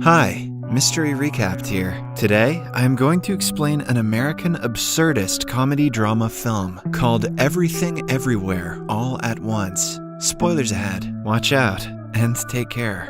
Hi, Mystery Recapped here. Today, I am going to explain an American absurdist comedy drama film called Everything Everywhere All at Once. Spoilers ahead. Watch out, and take care.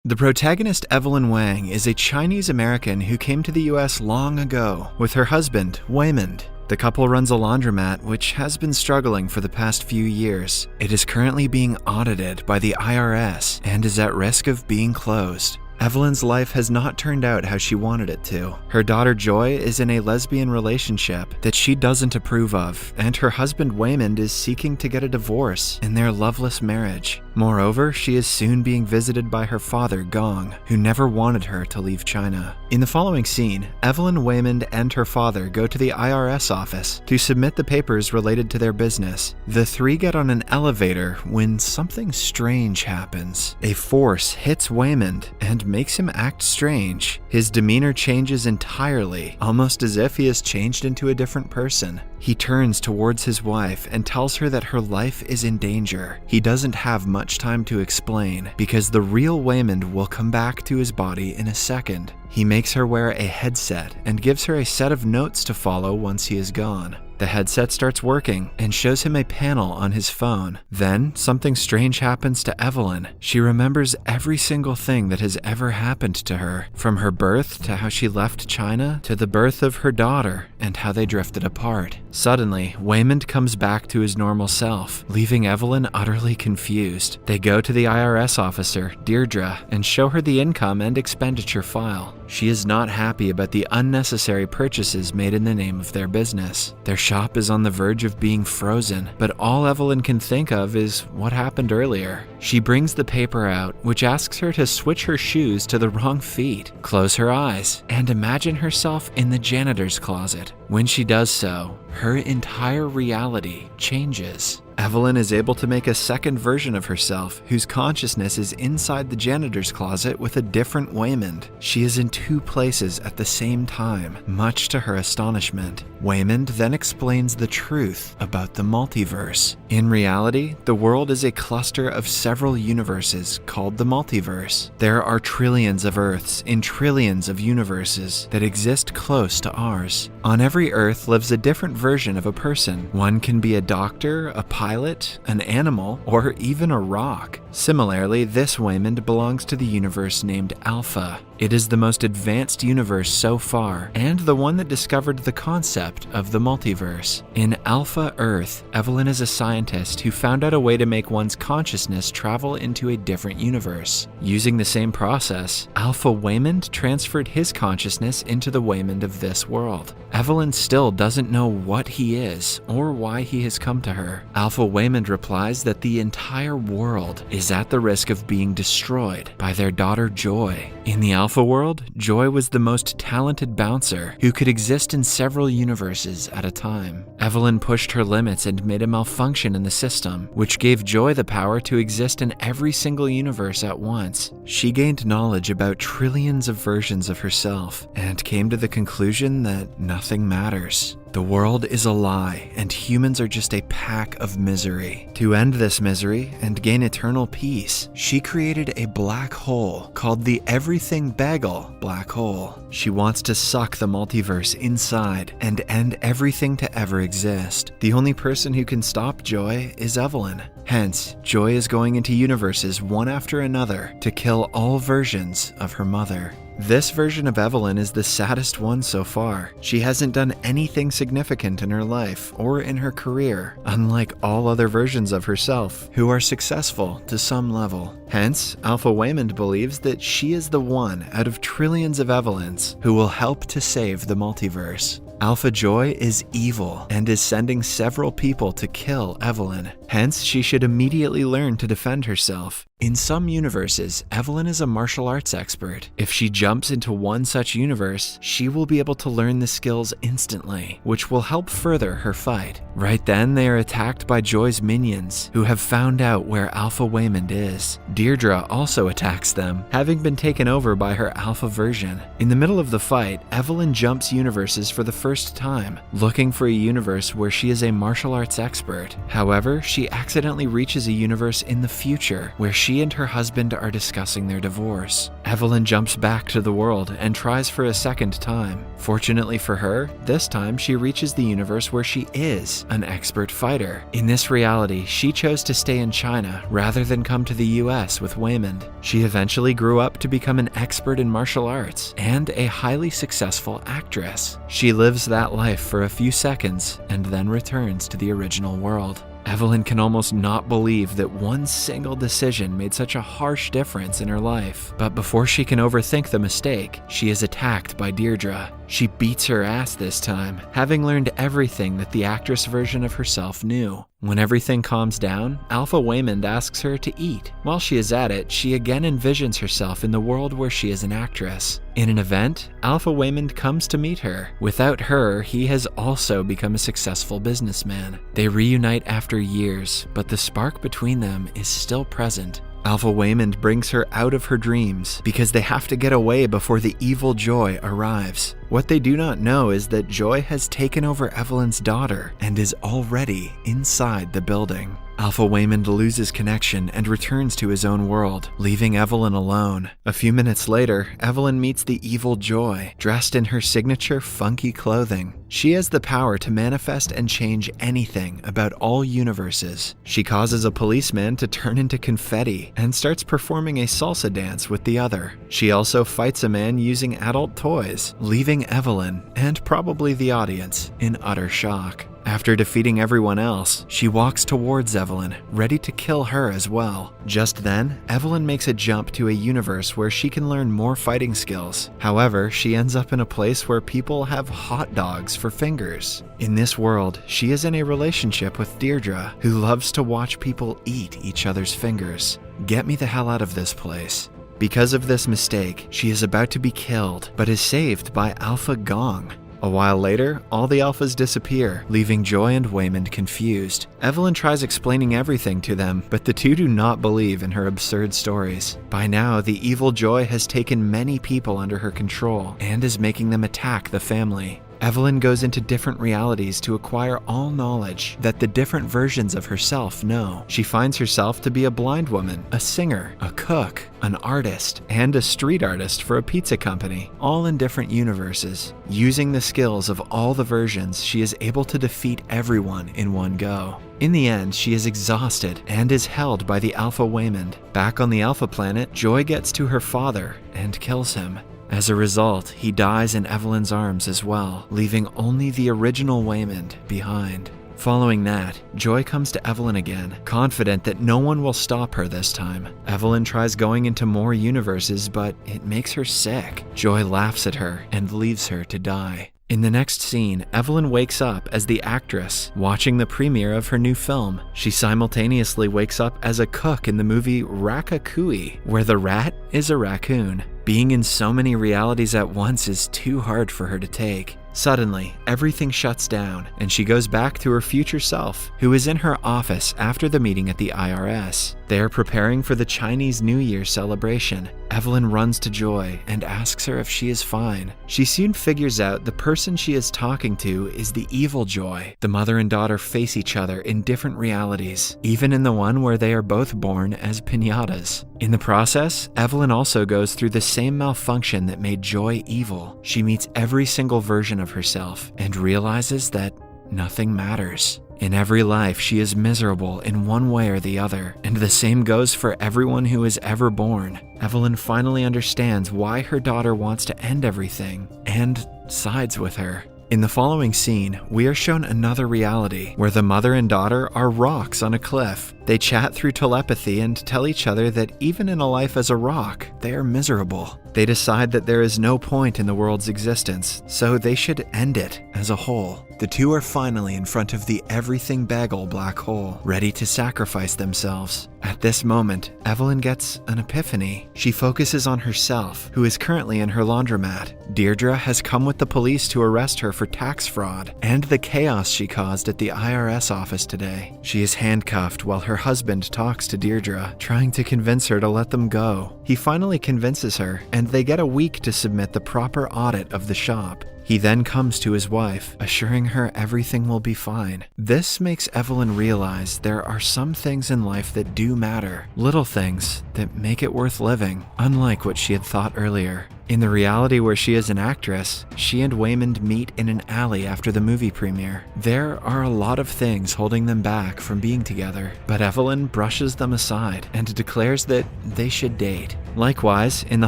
The protagonist Evelyn Wang is a Chinese American who came to the US long ago with her husband, Waymond. The couple runs a laundromat which has been struggling for the past few years. It is currently being audited by the IRS and is at risk of being closed. Evelyn's life has not turned out how she wanted it to. Her daughter Joy is in a lesbian relationship that she doesn't approve of, and her husband Waymond is seeking to get a divorce in their loveless marriage. Moreover, she is soon being visited by her father, Gong, who never wanted her to leave China. In the following scene, Evelyn, Waymond, and her father go to the IRS office to submit the papers related to their business. The three get on an elevator when something strange happens. A force hits Waymond and makes him act strange. His demeanor changes entirely, almost as if he has changed into a different person. He turns towards his wife and tells her that her life is in danger. He doesn't have much time to explain because the real Waymond will come back to his body in a second. He makes her wear a headset and gives her a set of notes to follow once he is gone. The headset starts working and shows him a panel on his phone. Then, something strange happens to Evelyn. She remembers every single thing that has ever happened to her, from her birth to how she left China to the birth of her daughter and how they drifted apart. Suddenly, Waymond comes back to his normal self, leaving Evelyn utterly confused. They go to the IRS officer, Deirdre, and show her the income and expenditure file. She is not happy about the unnecessary purchases made in the name of their business. Their shop is on the verge of being frozen, but all Evelyn can think of is what happened earlier. She brings the paper out, which asks her to switch her shoes to the wrong feet, close her eyes, and imagine herself in the janitor's closet. When she does so, her entire reality changes. Evelyn is able to make a second version of herself, whose consciousness is inside the janitor's closet with a different Waymond. She is in two places at the same time, much to her astonishment. Waymond then explains the truth about the multiverse. In reality, the world is a cluster of several universes called the multiverse. There are trillions of Earths in trillions of universes that exist close to ours. On every Earth lives a different version of a person. One can be a doctor, a pilot, an animal, or even a rock. Similarly, this Waymond belongs to the universe named Alpha. It is the most advanced universe so far, and the one that discovered the concept of the multiverse. In Alpha Earth, Evelyn is a scientist who found out a way to make one's consciousness travel into a different universe. Using the same process, Alpha Waymond transferred his consciousness into the Waymond of this world. Evelyn still doesn't know what he is or why he has come to her. Alpha Waymond replies that the entire world is at the risk of being destroyed by their daughter Joy. In the Alpha world, Joy was the most talented bouncer who could exist in several universes at a time. Evelyn pushed her limits and made a malfunction in the system, which gave Joy the power to exist in every single universe at once. She gained knowledge about trillions of versions of herself and came to the conclusion that nothing matters. The world is a lie, and humans are just a pack of misery. To end this misery and gain eternal peace, she created a black hole called the Everything Bagel Black Hole. She wants to suck the multiverse inside and end everything to ever exist. The only person who can stop Joy is Evelyn. Hence, Joy is going into universes one after another to kill all versions of her mother. This version of Evelyn is the saddest one so far. She hasn't done anything significant in her life or in her career, unlike all other versions of herself who are successful to some level. Hence, Alpha Waymond believes that she is the one out of trillions of Evelyns who will help to save the multiverse. Alpha Joy is evil and is sending several people to kill Evelyn. Hence, she should immediately learn to defend herself. In some universes, Evelyn is a martial arts expert. If she jumps into one such universe, she will be able to learn the skills instantly, which will help further her fight. Right then, they are attacked by Joy's minions, who have found out where Alpha Waymond is. Deirdre also attacks them, having been taken over by her alpha version. In the middle of the fight, Evelyn jumps universes for the first time, looking for a universe where she is a martial arts expert. However, she accidentally reaches a universe in the future where she and her husband are discussing their divorce. Evelyn jumps back to the world and tries for a second time. Fortunately for her, this time she reaches the universe where she is an expert fighter. In this reality, she chose to stay in China rather than come to the US with Waymond. She eventually grew up to become an expert in martial arts and a highly successful actress. She lives that life for a few seconds and then returns to the original world. Evelyn can almost not believe that one single decision made such a harsh difference in her life. But before she can overthink the mistake, she is attacked by Deirdre. She beats her ass this time, having learned everything that the actress version of herself knew. When everything calms down, Alpha Waymond asks her to eat. While she is at it, she again envisions herself in the world where she is an actress. In an event, Alpha Waymond comes to meet her. Without her, he has also become a successful businessman. They reunite after years, but the spark between them is still present. Alpha Waymond brings her out of her dreams because they have to get away before the evil Joy arrives. What they do not know is that Joy has taken over Evelyn's daughter and is already inside the building. Alpha Waymond loses connection and returns to his own world, leaving Evelyn alone. A few minutes later, Evelyn meets the evil Joy, dressed in her signature funky clothing. She has the power to manifest and change anything about all universes. She causes a policeman to turn into confetti and starts performing a salsa dance with the other. She also fights a man using adult toys, leaving Evelyn, and probably the audience, in utter shock. After defeating everyone else, she walks towards Evelyn, ready to kill her as well. Just then, Evelyn makes a jump to a universe where she can learn more fighting skills. However, she ends up in a place where people have hot dogs for fingers. In this world, she is in a relationship with Deirdre, who loves to watch people eat each other's fingers. Get me the hell out of this place. Because of this mistake, she is about to be killed, but is saved by Alpha Gong. A while later, all the Alphas disappear, leaving Joy and Waymond confused. Evelyn tries explaining everything to them, but the two do not believe in her absurd stories. By now, the evil Joy has taken many people under her control and is making them attack the family. Evelyn goes into different realities to acquire all knowledge that the different versions of herself know. She finds herself to be a blind woman, a singer, a cook, an artist, and a street artist for a pizza company, all in different universes. Using the skills of all the versions, she is able to defeat everyone in one go. In the end, she is exhausted and is held by the Alpha Waymond. Back on the Alpha planet, Joy gets to her father and kills him. As a result, he dies in Evelyn's arms as well, leaving only the original Waymond behind. Following that, Joy comes to Evelyn again, confident that no one will stop her this time. Evelyn tries going into more universes, but it makes her sick. Joy laughs at her and leaves her to die. In the next scene, Evelyn wakes up as the actress, watching the premiere of her new film. She simultaneously wakes up as a cook in the movie Ratatouille, where the rat is a raccoon. Being in so many realities at once is too hard for her to take. Suddenly, everything shuts down, and she goes back to her future self, who is in her office after the meeting at the IRS. They are preparing for the Chinese New Year celebration. Evelyn runs to Joy and asks her if she is fine. She soon figures out the person she is talking to is the evil Joy. The mother and daughter face each other in different realities, even in the one where they are both born as piñatas. In the process, Evelyn also goes through the same malfunction that made Joy evil. She meets every single version of herself and realizes that nothing matters. In every life, she is miserable in one way or the other, and the same goes for everyone who is ever born. Evelyn finally understands why her daughter wants to end everything and sides with her. In the following scene, we are shown another reality where the mother and daughter are rocks on a cliff. They chat through telepathy and tell each other that even in a life as a rock, they are miserable. They decide that there is no point in the world's existence, so they should end it as a whole. The two are finally in front of the everything bagel black hole, ready to sacrifice themselves. At this moment, Evelyn gets an epiphany. She focuses on herself, who is currently in her laundromat. Deirdre has come with the police to arrest her for tax fraud and the chaos she caused at the IRS office today. She is handcuffed while her husband talks to Deirdre, trying to convince her to let them go. He finally convinces her, and and they get a week to submit the proper audit of the shop. He then comes to his wife, assuring her everything will be fine. This makes Evelyn realize there are some things in life that do matter, little things that make it worth living, unlike what she had thought earlier. In the reality where she is an actress, she and Waymond meet in an alley after the movie premiere. There are a lot of things holding them back from being together, but Evelyn brushes them aside and declares that they should date. Likewise, in the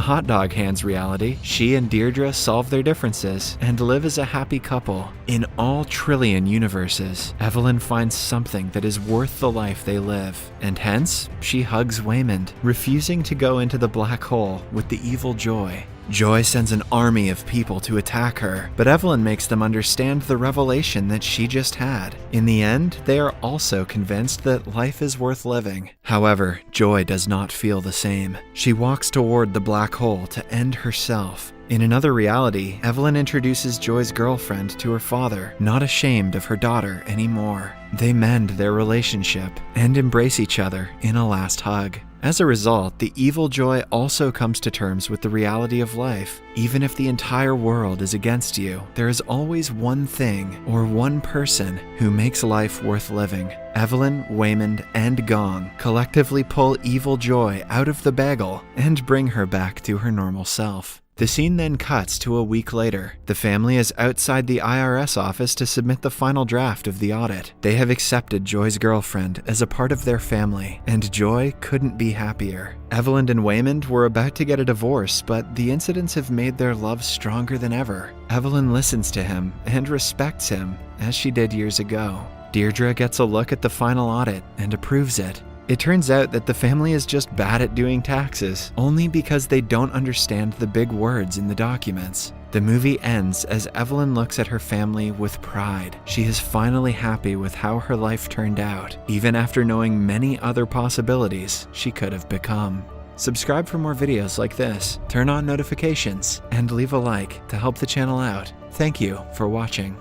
Hot Dog Hands reality, she and Deirdre solve their differences and live as a happy couple. In all trillion universes, Evelyn finds something that is worth the life they live, and hence, she hugs Waymond, refusing to go into the black hole with the evil Joy. Joy sends an army of people to attack her, but Evelyn makes them understand the revelation that she just had. In the end, they are also convinced that life is worth living. However, Joy does not feel the same. She walks toward the black hole to end herself. In another reality, Evelyn introduces Joy's girlfriend to her father, not ashamed of her daughter anymore. They mend their relationship and embrace each other in a last hug. As a result, the evil Joy also comes to terms with the reality of life. Even if the entire world is against you, there is always one thing or one person who makes life worth living. Evelyn, Waymond, and Gong collectively pull evil Joy out of the bagel and bring her back to her normal self. The scene then cuts to a week later. The family is outside the IRS office to submit the final draft of the audit. They have accepted Joy's girlfriend as a part of their family, and Joy couldn't be happier. Evelyn and Waymond were about to get a divorce, but the incidents have made their love stronger than ever. Evelyn listens to him and respects him, as she did years ago. Deirdre gets a look at the final audit and approves it. It turns out that the family is just bad at doing taxes, only because they don't understand the big words in the documents. The movie ends as Evelyn looks at her family with pride. She is finally happy with how her life turned out, even after knowing many other possibilities she could have become. Subscribe for more videos like this, turn on notifications, and leave a like to help the channel out. Thank you for watching.